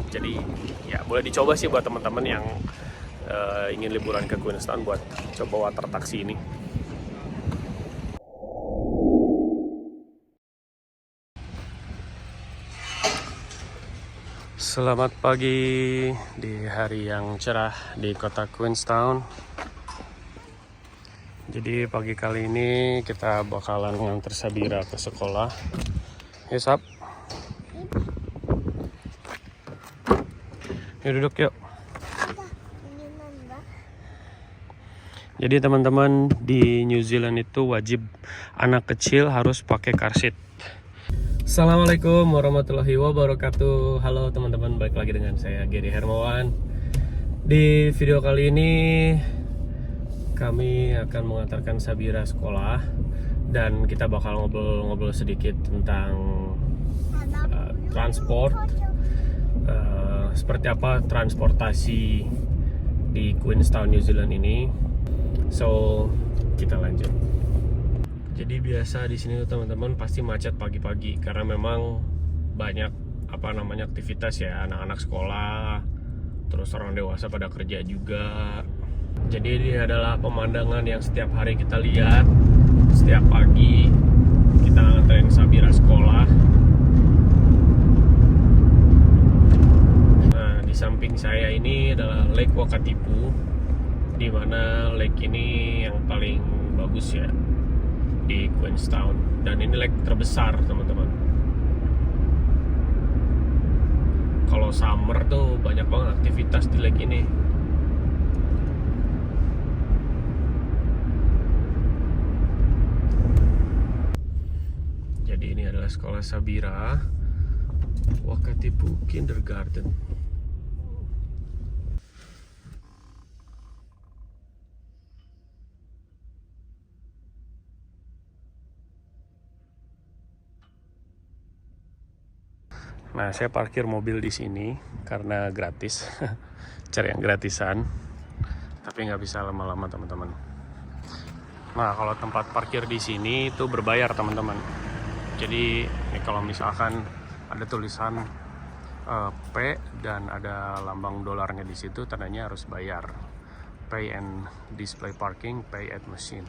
Jadi ya boleh dicoba sih buat teman-teman yang ingin liburan ke Queenstown buat coba water taxi ini. Selamat pagi di hari yang cerah di kota Queenstown. Jadi pagi kali ini kita bakalan nganter Sabira ke sekolah. Yuk Sab, yuk duduk yuk. Jadi teman-teman, di New Zealand itu wajib anak kecil harus pakai car seat. Assalamualaikum warahmatullahi wabarakatuh. Halo teman-teman, balik lagi dengan saya Gary Hermawan. Di video kali ini kami akan mengantarkan Sabira sekolah dan kita bakal ngobrol-ngobrol sedikit tentang transport, seperti apa transportasi di Queenstown, New Zealand ini. So, kita lanjut. Jadi biasa di sini tuh teman-teman pasti macet pagi-pagi karena memang banyak aktivitas ya, anak-anak sekolah, terus orang dewasa pada kerja juga. Jadi ini adalah pemandangan yang setiap hari kita lihat setiap pagi kita nganterin Sabira sekolah. Nah, di samping saya ini adalah Lake Wakatipu, di mana lake ini yang paling bagus ya di Queenstown, dan ini lake terbesar teman-teman. Kalau summer tuh banyak banget aktivitas di lake ini. Jadi ini adalah sekolah Sabira Wakatipu Kindergarten. Nah, saya parkir mobil di sini karena gratis, cari yang gratisan, tapi nggak bisa lama-lama teman-teman. Nah, kalau tempat parkir di sini itu berbayar teman-teman. Jadi kalau misalkan ada tulisan P dan ada lambang dolarnya di situ, tandanya harus bayar. Pay and display parking, pay at machine.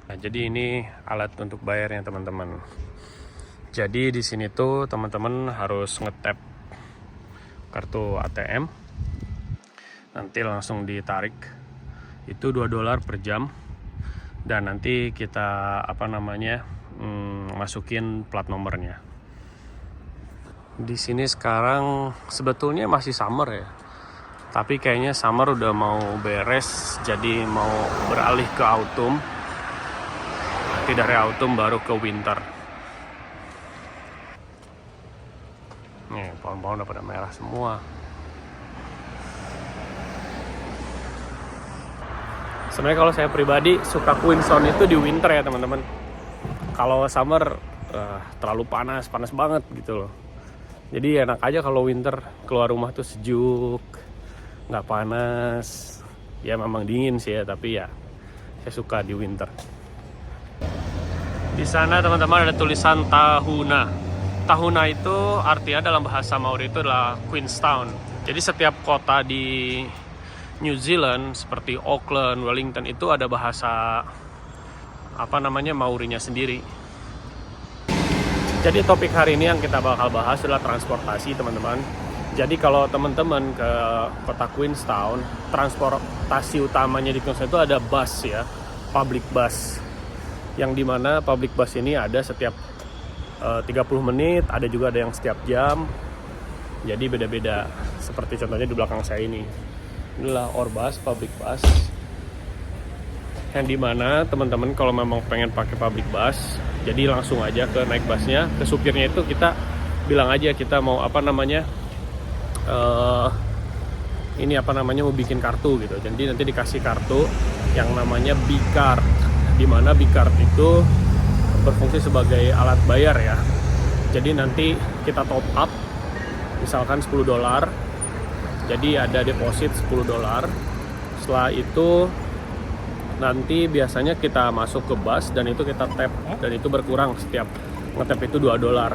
Nah, jadi ini alat untuk bayarnya teman-teman. Jadi di sini tuh teman-teman harus ngetap kartu ATM, nanti langsung ditarik. Itu $2 per jam, dan nanti kita masukin plat nomornya. Di sini sekarang sebetulnya masih summer ya, tapi kayaknya summer udah mau beres, jadi mau beralih ke autumn. Nanti dari autumn baru ke winter. Nih, pohon-pohon udah pada merah semua. Sebenarnya kalau saya pribadi suka Queenstown itu di winter ya teman-teman. Kalau summer terlalu panas banget gitu loh. Jadi enak aja kalau winter, keluar rumah tuh sejuk, nggak panas. Ya memang dingin sih ya, tapi ya saya suka di winter. Di sana teman-teman ada tulisan Tahuna. Tahuna itu artinya dalam bahasa Maori itu adalah Queenstown. Jadi setiap kota di New Zealand seperti Auckland, Wellington itu ada bahasa Maorinya sendiri. Jadi topik hari ini yang kita bakal bahas adalah transportasi teman-teman. Jadi kalau teman-teman ke kota Queenstown, transportasi utamanya di Queenstown itu ada bus ya, public bus. Yang dimana public bus ini ada setiap 30 menit, ada juga ada yang setiap jam. Jadi beda-beda. Seperti contohnya di belakang saya ini. Inilah Orbus public bus. Yang dimana teman-teman kalau memang pengen pakai public bus, jadi langsung aja ke naik busnya, ke supirnya itu kita bilang aja kita mau mau bikin kartu gitu. Jadi nanti dikasih kartu yang namanya B-Card. Dimana B-Card itu berfungsi sebagai alat bayar ya. Jadi nanti kita top up misalkan $10. Jadi ada deposit $10. Setelah itu nanti biasanya kita masuk ke bus dan itu kita tap, dan itu berkurang setiap ngetap itu $2.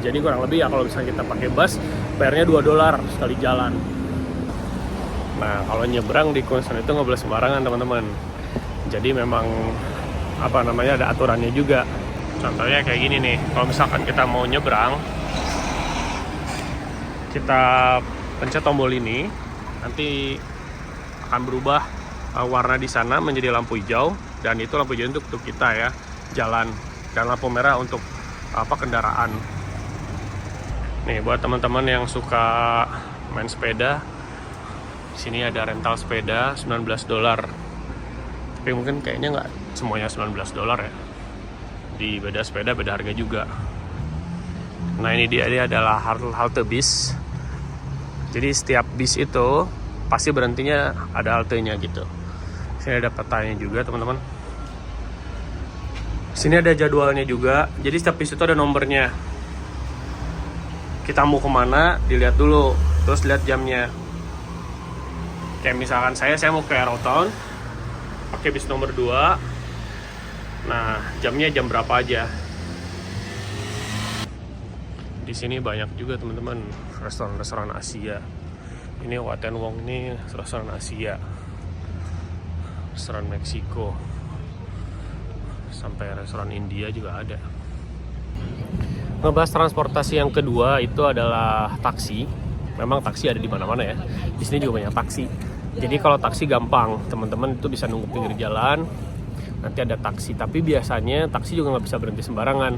Jadi kurang lebih ya kalau misalnya kita pakai bus bayarnya $2 sekali jalan. Nah, kalau nyebrang di Queenstown itu nggak boleh sembarangan teman-teman. Jadi memang apa namanya, ada aturannya juga. Contohnya kayak gini nih, kalau misalkan kita mau nyebrang, kita pencet tombol ini, nanti akan berubah warna di sana menjadi lampu hijau, dan itu lampu hijau untuk kita ya jalan, dan lampu merah untuk kendaraan. Nih buat teman-teman yang suka main sepeda, di sini ada rental sepeda $19. Tapi mungkin kayaknya nggak semuanya $19 ya. Di beda sepeda beda harga juga. Nah ini dia adalah halte bis. Jadi setiap bis itu pasti berhentinya ada haltenya gitu. Sini ada petanya juga teman-teman. Sini ada jadwalnya juga. Jadi setiap bis itu ada nomornya. Kita mau kemana dilihat dulu, terus lihat jamnya. Kayak misalkan saya mau ke Aerotown, pakai bis nomor 2. Nah jamnya jam berapa aja. Di sini banyak juga teman-teman restoran-restoran Asia. Ini Wat & Wong, ini restoran Asia, restoran Meksiko, sampai restoran India juga ada. Ngebahas transportasi yang kedua itu adalah taksi. Memang taksi ada di mana-mana ya. Di sini juga banyak taksi. Jadi kalau taksi gampang, teman-teman itu bisa nunggu pinggir jalan, nanti ada taksi. Tapi biasanya taksi juga nggak bisa berhenti sembarangan.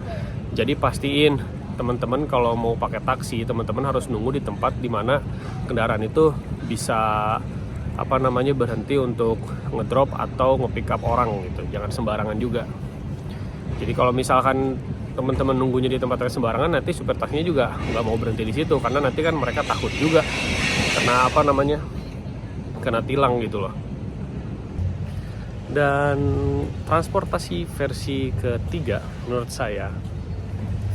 Jadi pastiin teman-teman kalau mau pakai taksi, teman-teman harus nunggu di tempat di mana kendaraan itu bisa berhenti untuk ngedrop atau nge-pick up orang gitu. Jangan sembarangan juga. Jadi kalau misalkan teman-teman nunggunya di tempat yang sembarangan, nanti supir taksinya juga nggak mau berhenti di situ, karena nanti kan mereka takut juga kena kena tilang gitu loh. Dan transportasi versi ketiga menurut saya,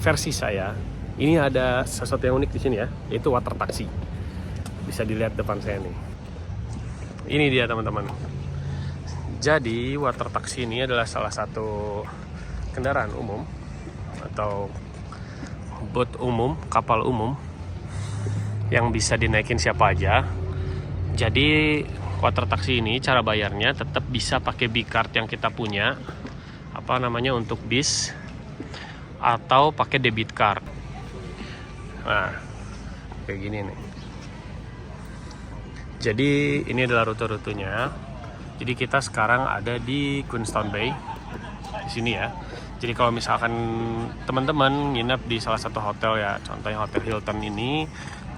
versi saya ini ada sesuatu yang unik di sini ya, yaitu water taxi. Bisa dilihat depan saya nih. Ini dia teman-teman. Jadi water taxi ini adalah salah satu kendaraan umum atau boat umum, kapal umum yang bisa dinaikin siapa aja. Jadi water taxi ini cara bayarnya tetap bisa pakai B-card yang kita punya, untuk bis, atau pakai debit card. Nah, kayak gini nih. Jadi ini adalah rute-rutenya. Jadi kita sekarang ada di Queenstown Bay, di sini ya. Jadi kalau misalkan teman-teman nginep di salah satu hotel ya, contohnya Hotel Hilton ini,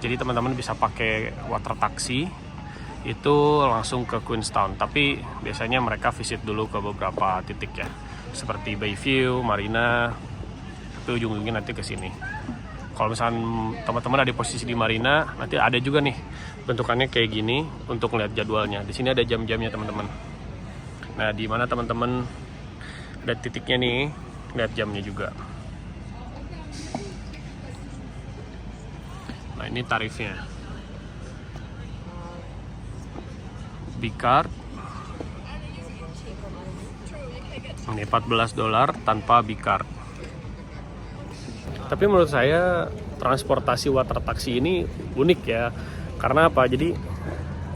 jadi teman-teman bisa pakai water taxi itu langsung ke Queenstown. Tapi biasanya mereka visit dulu ke beberapa titik ya, seperti Bayview, Marina. Itu ujung-ujungnya nanti ke sini. Kalau misalkan teman-teman ada di posisi di Marina, nanti ada juga nih bentukannya kayak gini untuk ngeliat jadwalnya. Di sini ada jam-jamnya teman-teman. Nah, di mana teman-teman ada titiknya nih, lihat jamnya juga. Nah, ini tarifnya. B-card ini $14 tanpa B-card. Tapi menurut saya transportasi water taxi ini unik ya. Karena apa? Jadi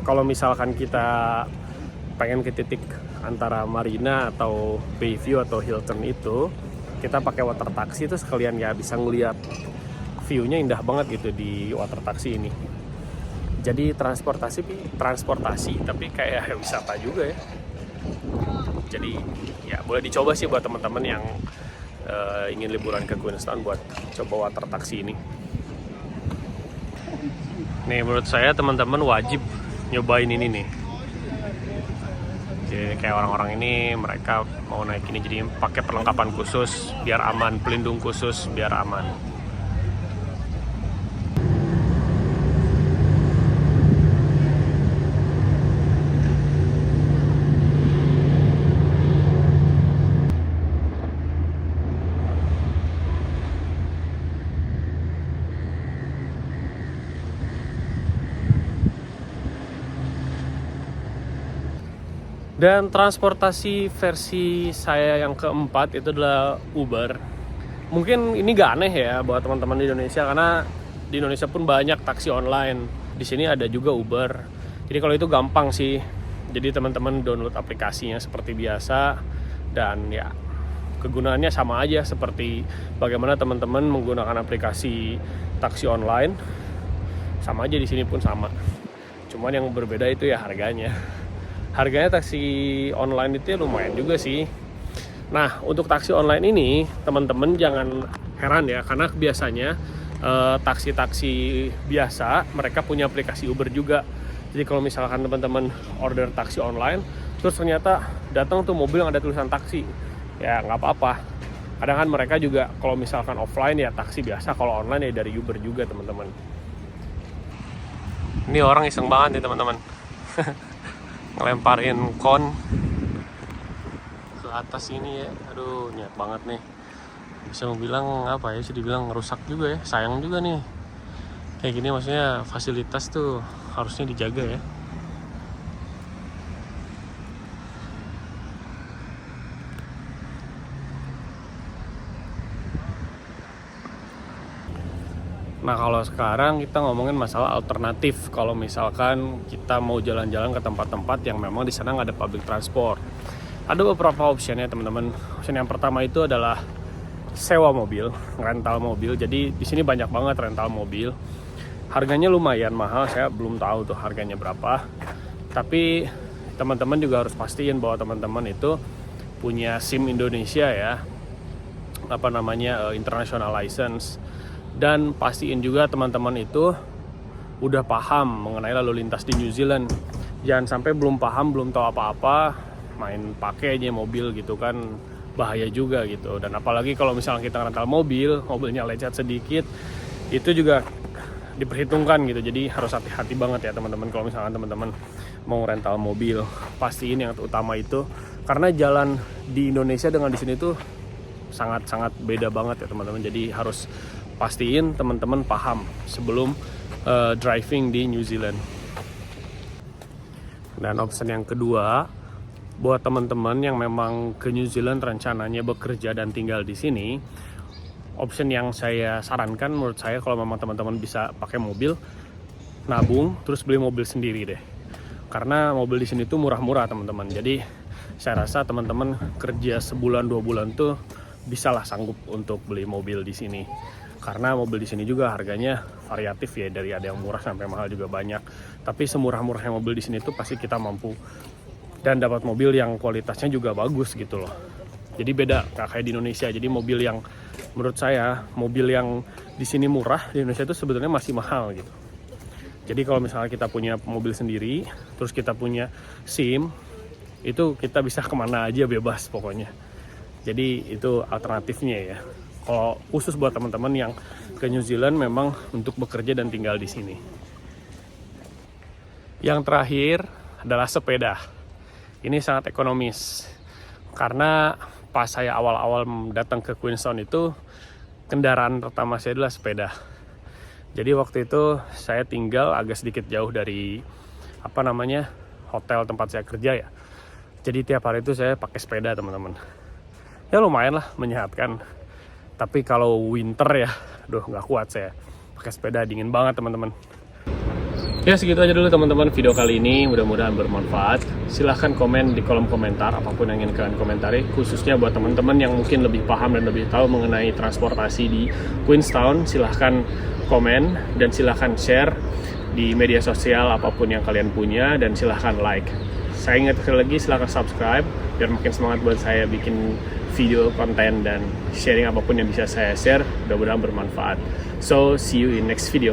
kalau misalkan kita pengen ke titik antara Marina atau Bayview atau Hilton itu, kita pakai water taxi itu sekalian ya bisa ngeliat view-nya indah banget gitu di water taxi ini. Jadi transportasi tapi kayak wisata juga ya. Jadi ya boleh dicoba sih buat teman-teman yang ingin liburan ke Queenstown buat coba water taxi ini. Nih menurut saya teman-teman wajib nyobain ini nih. Jadi kayak orang-orang ini mereka mau naik ini jadi pakai perlengkapan khusus biar aman, pelindung khusus biar aman. Dan transportasi versi saya yang keempat itu adalah Uber. Mungkin ini gak aneh ya buat teman-teman di Indonesia, karena di Indonesia pun banyak taksi online. Di sini ada juga Uber. Jadi kalau itu gampang sih. Jadi teman-teman download aplikasinya seperti biasa, dan ya kegunaannya sama aja seperti bagaimana teman-teman menggunakan aplikasi taksi online. Sama aja di sini pun sama. Cuman yang berbeda itu ya harganya. Harganya taksi online itu ya lumayan juga sih. Nah, untuk taksi online ini teman-teman jangan heran ya, karena biasanya taksi-taksi biasa mereka punya aplikasi Uber juga. Jadi kalau misalkan teman-teman order taksi online, terus ternyata datang tuh mobil yang ada tulisan taksi, ya nggak apa-apa. Kadang kan mereka juga kalau misalkan offline ya taksi biasa, kalau online ya dari Uber juga teman-teman. Ini orang iseng banget nih teman-teman. Ngelemparin kon ke atas ini ya. Aduh, niat banget nih. Bisa bilang apa ya, bisa dibilang ngerusak juga ya. Sayang juga nih. Kayak gini maksudnya fasilitas tuh harusnya dijaga ya. Nah, kalau sekarang kita ngomongin masalah alternatif. Kalau misalkan kita mau jalan-jalan ke tempat-tempat yang memang di sana nggak ada public transport, ada beberapa option ya teman-teman. Option yang pertama itu adalah sewa mobil, rental mobil. Jadi di sini banyak banget rental mobil. Harganya lumayan mahal, saya belum tahu tuh harganya berapa. Tapi teman-teman juga harus pastiin bahwa teman-teman itu punya SIM Indonesia ya, apa namanya, international license. Dan pastiin juga teman-teman itu udah paham mengenai lalu lintas di New Zealand. Jangan sampai belum paham, belum tahu apa-apa, main pakai aja mobil gitu kan, bahaya juga gitu. Dan apalagi kalau misalnya kita rental mobil, mobilnya lecet sedikit, itu juga diperhitungkan gitu. Jadi harus hati-hati banget ya teman-teman kalau misalkan teman-teman mau rental mobil. Pastiin yang utama itu, karena jalan di Indonesia dengan di sini tuh sangat-sangat beda banget ya teman-teman. Jadi harus pastiin teman-teman paham sebelum driving di New Zealand. Dan option yang kedua, buat teman-teman yang memang ke New Zealand rencananya bekerja dan tinggal di sini, option yang saya sarankan menurut saya, kalau memang teman-teman bisa pakai mobil, nabung terus beli mobil sendiri deh. Karena mobil di sini tuh murah-murah teman-teman. Jadi saya rasa teman-teman kerja sebulan 2 bulan tuh bisalah sanggup untuk beli mobil di sini. Karena mobil di sini juga harganya variatif ya, dari ada yang murah sampai mahal juga banyak. Tapi semurah-murahnya mobil di sini tuh pasti kita mampu dan dapat mobil yang kualitasnya juga bagus gitu loh. Jadi beda, nggak kayak di Indonesia. Jadi mobil yang menurut saya, mobil yang di sini murah, di Indonesia itu sebetulnya masih mahal gitu. Jadi kalau misalnya kita punya mobil sendiri, terus kita punya SIM, itu kita bisa kemana aja bebas pokoknya. Jadi itu alternatifnya ya. Kalau khusus buat teman-teman yang ke New Zealand memang untuk bekerja dan tinggal di sini. Yang terakhir adalah sepeda. Ini sangat ekonomis. Karena pas saya awal-awal datang ke Queenstown itu, kendaraan pertama saya adalah sepeda. Jadi waktu itu saya tinggal agak sedikit jauh dari hotel tempat saya kerja ya. Jadi tiap hari itu saya pakai sepeda teman-teman. Ya lumayan lah, menyehatkan. Tapi kalau winter ya, nggak kuat saya pakai sepeda, dingin banget teman-teman. Ya segitu aja dulu teman-teman video kali ini, mudah-mudahan bermanfaat. Silahkan komen di kolom komentar apapun yang ingin kalian komentari, khususnya buat teman-teman yang mungkin lebih paham dan lebih tahu mengenai transportasi di Queenstown. Silahkan komen dan silahkan share di media sosial apapun yang kalian punya, dan silahkan like. Saya ingat sekali lagi, silahkan subscribe biar makin semangat buat saya bikin video, konten, dan sharing apapun yang bisa saya share. Mudah-mudahan bermanfaat. So, see you in next video.